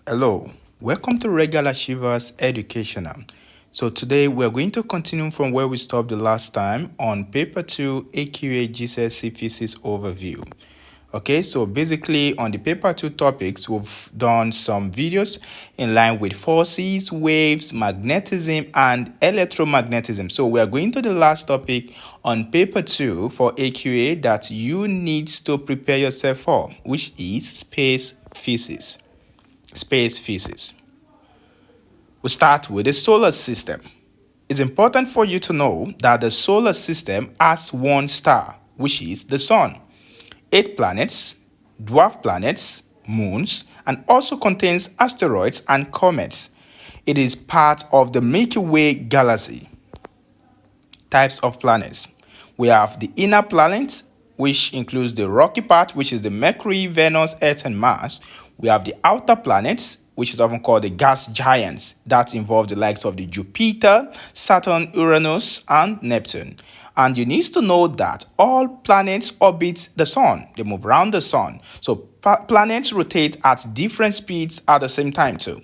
Hello, welcome to Regular Shivers Educational. So today we're going to continue from where we stopped the last time on paper 2 AQA Gcse physics overview. Okay, so basically on the paper 2 topics, we've done some videos in line with forces, waves, magnetism, and electromagnetism. So we are going to the last topic on paper 2 for AQA that you need to prepare yourself for, which is space physics. Space physics. We start with the solar system. It's important for you to know that the solar system has one star, which is the sun, 8 planets, dwarf planets, moons, and also contains asteroids and comets. It is part of the Milky Way galaxy. Types of planets. We have the inner planets, which includes the rocky part, which is the Mercury, Venus, Earth, and Mars. We have the outer planets, which is often called the gas giants. That involve the likes of the Jupiter, Saturn, Uranus, and Neptune. And you need to know that all planets orbit the sun. They move around the sun. So planets rotate at different speeds at the same time too.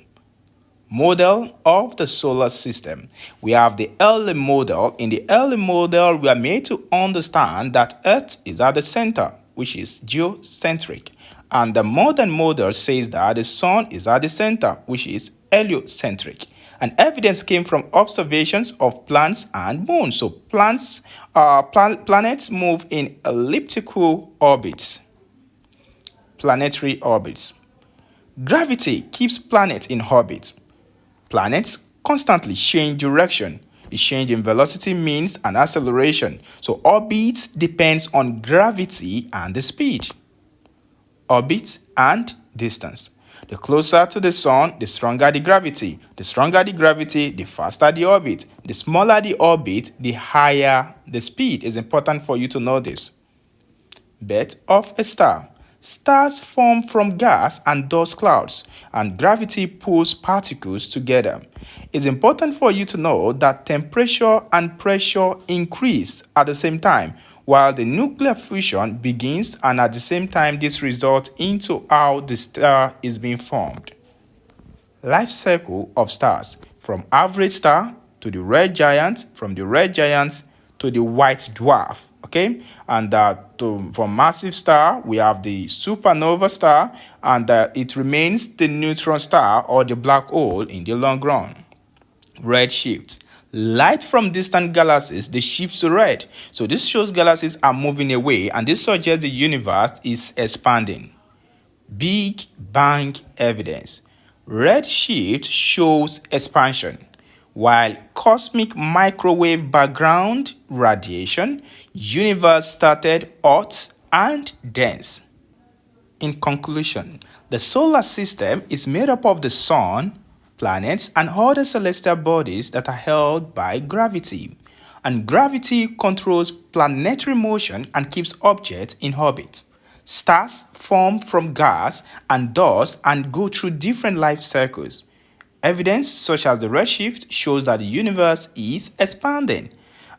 Model of the solar system. We have the early model. In the early model, we are made to understand that Earth is at the center, which is geocentric. And the modern model says that the sun is at the center, which is heliocentric. And evidence came from observations of planets and moons. So planets move in elliptical orbits, planetary orbits. Gravity keeps planets in orbit. Planets constantly change direction. The change in velocity means an acceleration. So orbit depends on gravity and the speed. Orbit and distance. The closer to the sun, the stronger the gravity. The stronger the gravity, the faster the orbit. The smaller the orbit, the higher the speed. It's important for you to know this. Birth of a star. Stars form from gas and dust clouds, and gravity pulls particles together. It's important for you to know that temperature and pressure increase at the same time, while the nuclear fusion begins, and at the same time, this results into how the star is being formed. Life cycle of stars from average star to the red giant, from the red giant to the white dwarf. Okay, and from massive star we have the supernova star, and it remains the neutron star or the black hole in the long run. Redshift. Light from distant galaxies, they shift to red. So this shows galaxies are moving away, and this suggests the universe is expanding. Big Bang evidence. Redshift shows expansion, while cosmic microwave background radiation, universe started hot and dense. In conclusion, the solar system is made up of the sun, planets, and other celestial bodies that are held by gravity. And gravity controls planetary motion and keeps objects in orbit. Stars form from gas and dust and go through different life cycles. Evidence such as the redshift shows that the universe is expanding,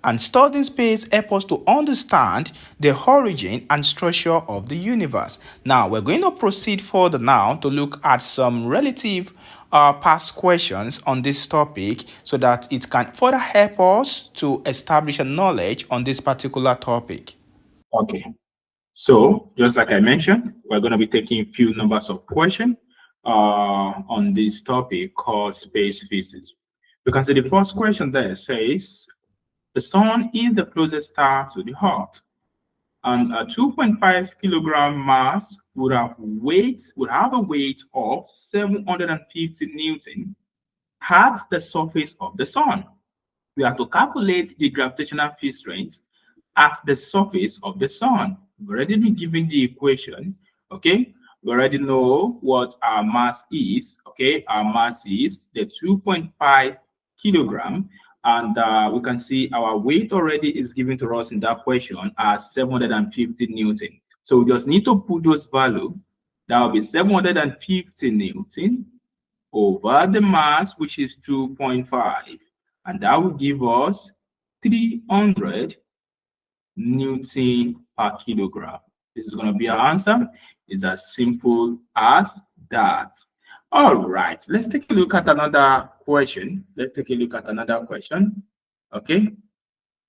and studying space helps us to understand the origin and structure of the universe. Now, we're going to proceed further now to look at some relative past questions on this topic so that it can further help us to establish a knowledge on this particular topic. Okay, so just like I mentioned, we're going to be taking a few numbers of questions on this topic called space physics. You can see the first question there says, the sun is the closest star to the Earth, and a 2.5 kilogram mass would have a weight of 750 Newton at the surface of the sun. We have to calculate the gravitational field strength at the surface of the sun. We've already been given the equation, okay? We already know what our mass is, okay? Our mass is the 2.5 kilogram, and we can see our weight already is given to us in that question as 750 Newton. So we just need to put those values. That will be 750 Newton over the mass, which is 2.5, and that will give us 300 Newton per kilogram. This is going to be our answer. It's as simple as that. All right, let's take a look at another question. Let's take a look at another question. Okay.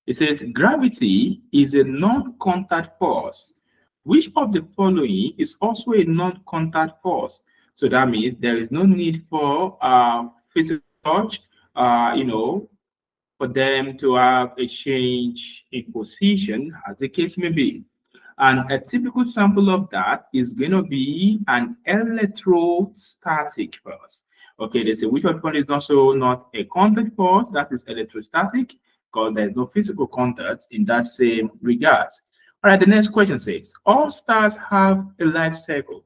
It says gravity is a non-contact force. Which of the following is also a non-contact force? So that means there is no need for physical touch, for them to have a change in position, as the case may be. And a typical sample of that is going to be an electrostatic force. Okay, they say which one is also not a contact force, that is electrostatic, because there's no physical contact in that same regard. All right, the next question says, all stars have a life cycle.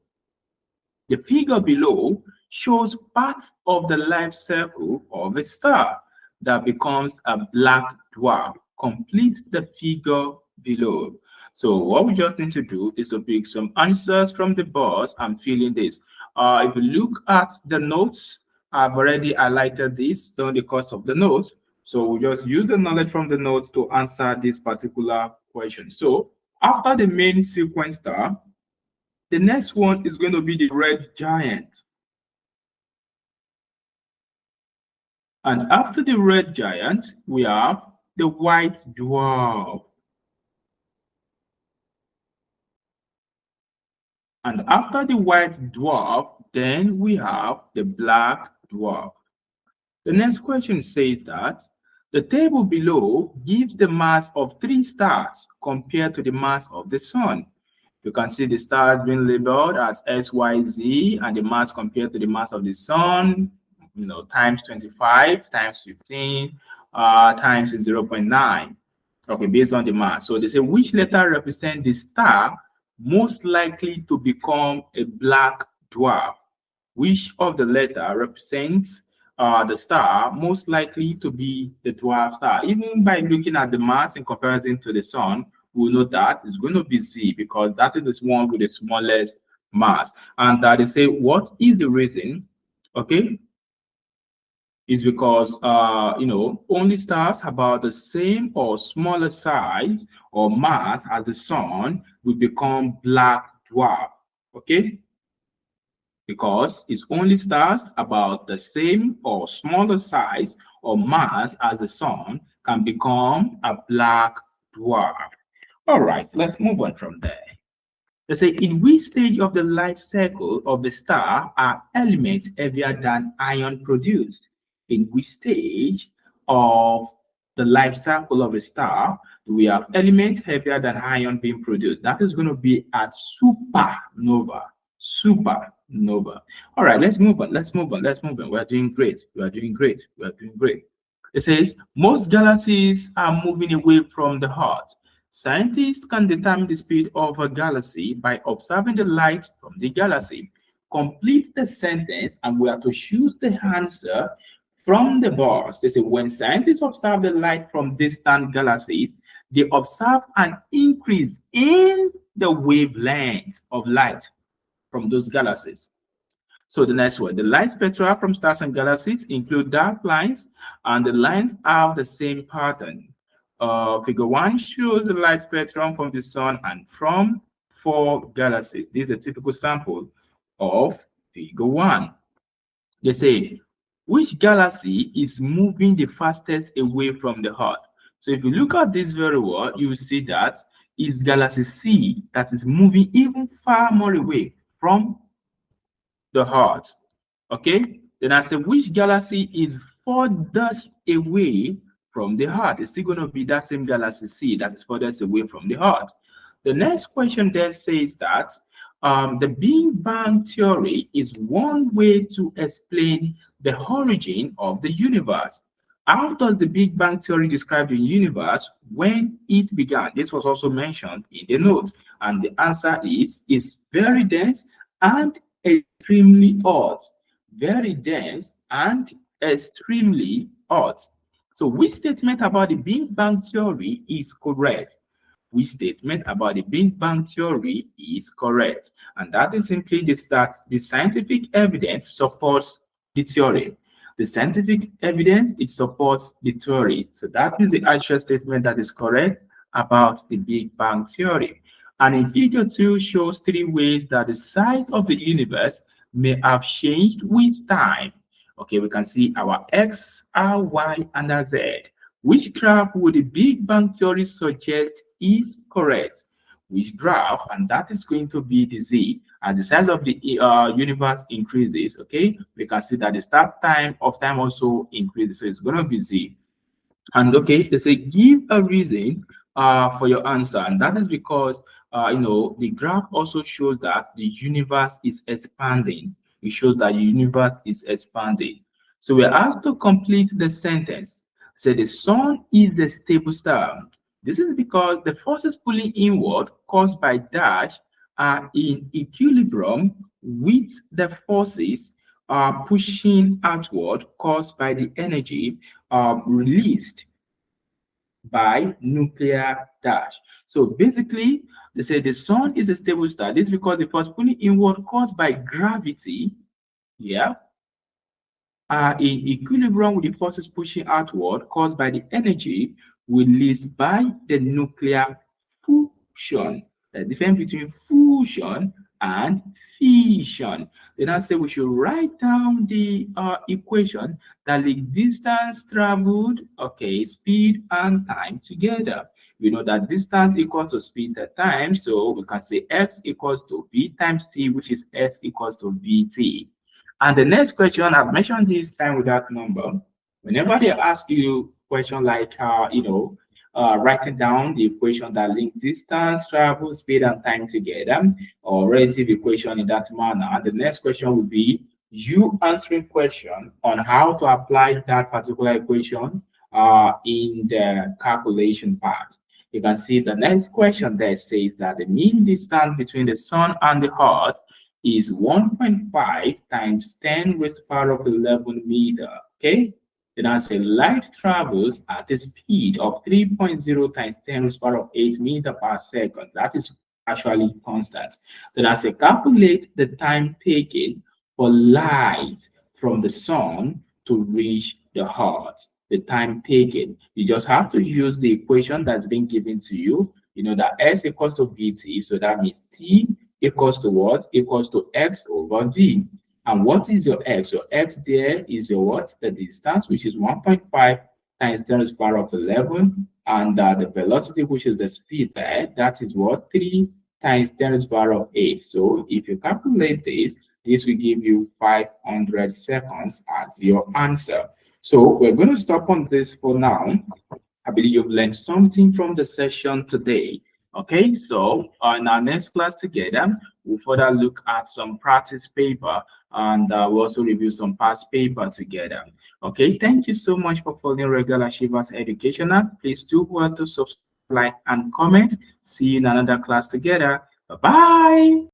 The figure below shows parts of the life cycle of a star that becomes a black dwarf. Complete the figure below. So what we just need to do is to pick some answers from the box and fill in this. If you look at the notes, I've already highlighted this during the course of the notes. So we just use the knowledge from the notes to answer this particular question. So after the main sequence star, the next one is going to be the red giant. And after the red giant, we have the white dwarf. And after the white dwarf, then we have the black dwarf. The next question says that the table below gives the mass of 3 stars compared to the mass of the sun. You can see the stars being labeled as S, Y, Z, and the mass compared to the mass of the sun, times 25, times 15, times 0.9. Okay, based on the mass. So they say which letter represents the star most likely to become a black dwarf? Which of the letter represents the star most likely to be the dwarf star? Even by looking at the mass in comparison to the sun, we'll know that it's going to be Z, because that is the one with the smallest mass. And they say, what is the reason? Okay, is because only stars about the same or smaller size or mass as the sun will become black dwarf. Okay, because it's only stars about the same or smaller size or mass as the sun can become a black dwarf. All right, let's move on from there. They say, in which stage of the life cycle of the star are elements heavier than iron produced? In which stage of the life cycle of a star do we have elements heavier than iron being produced? That is going to be at supernova. Supernova. All right, let's move on. Let's move on. Let's move on. We are doing great. We are doing great. We are doing great. It says, most galaxies are moving away from the Earth. Scientists can determine the speed of a galaxy by observing the light from the galaxy. Complete the sentence, and we have to choose the answer from the box. They say when scientists observe the light from distant galaxies, they observe an increase in the wavelength of light from those galaxies. So the next one, the light spectra from stars and galaxies include dark lines, and the lines have the same pattern. Figure 1 shows the light spectrum from the sun and from 4 galaxies. This is a typical sample of figure 1. They say, which galaxy is moving the fastest away from the Earth? So if you look at this very well, you will see that it's galaxy C that is moving even far more away from the Earth. Okay? Then I say, which galaxy is furthest away from the Earth? It's still going to be that same galaxy C that is furthest away from the Earth. The next question there says that the Big Bang Theory is one way to explain the origin of the universe. How does the Big Bang Theory describe the universe when it began? This was also mentioned in the note. And the answer is very dense and extremely hot. Very dense and extremely hot. So which statement about the Big Bang Theory is correct? Which statement about the Big Bang Theory is correct? And that is simply that the scientific evidence supports the theory. The scientific evidence, it supports the theory. So that is the actual statement that is correct about the Big Bang Theory. And in figure 2 shows 3 ways that the size of the universe may have changed with time. Okay, we can see our X, our Y, and our Z. Which graph would the Big Bang Theory suggest is correct? Which graph? And that is going to be the Z. As the size of the universe increases, okay, we can see that the start time of time also increases. So it's going to be Z. And okay, they say give a reason for your answer, and that is because the graph also shows that the universe is expanding. It shows that the universe is expanding. So we have to complete the sentence. Say the sun is the stable star. This is because the forces pulling inward caused by dash are in equilibrium with the forces pushing outward caused by the energy released by nuclear dash. So basically, they say the sun is a stable star. This is because the force pulling inward caused by gravity, yeah, are in equilibrium with the forces pushing outward caused by the energy released by the nuclear fusion. The difference between fusion and fission. Then I say we should write down the equation that the distance traveled, okay, speed and time together. We know that distance equals to speed at time, so we can say x equals to v times t, which is s equals to vt. And the next question, I've mentioned this time without number. Whenever they ask you question like, writing down the equation that link distance, travel, speed, and time together, or relative equation in that manner. And the next question would be you answering question on how to apply that particular equation in the calculation part. You can see the next question there says that the mean distance between the sun and the earth is 1.5 times 10 raised to the power of 11 meter. Okay, then I say light travels at a speed of 3.0 times 10 raised to the power of 8 meter per second. That is actually constant. Then I say calculate the time taken for light from the sun to reach the earth. The time taken. You just have to use the equation that's been given to you. You know that S equals to VT, so that means T equals to what? Equals to X over V. And what is your X? Your X there is your what? The distance, which is 1.5 times 10 to the power of 11. And the velocity, which is the speed there, that is what? 3 times 10 to the power of 8. So if you calculate this will give you 500 seconds as your answer. So we're going to stop on this for now. I believe you've learned something from the session today. Okay, so in our next class together, we'll further look at some practice paper and we'll also review some past paper together. Okay, thank you so much for following Regular Achievers Educational. Please do well to subscribe, like, and comment. See you in another class together. Bye-bye.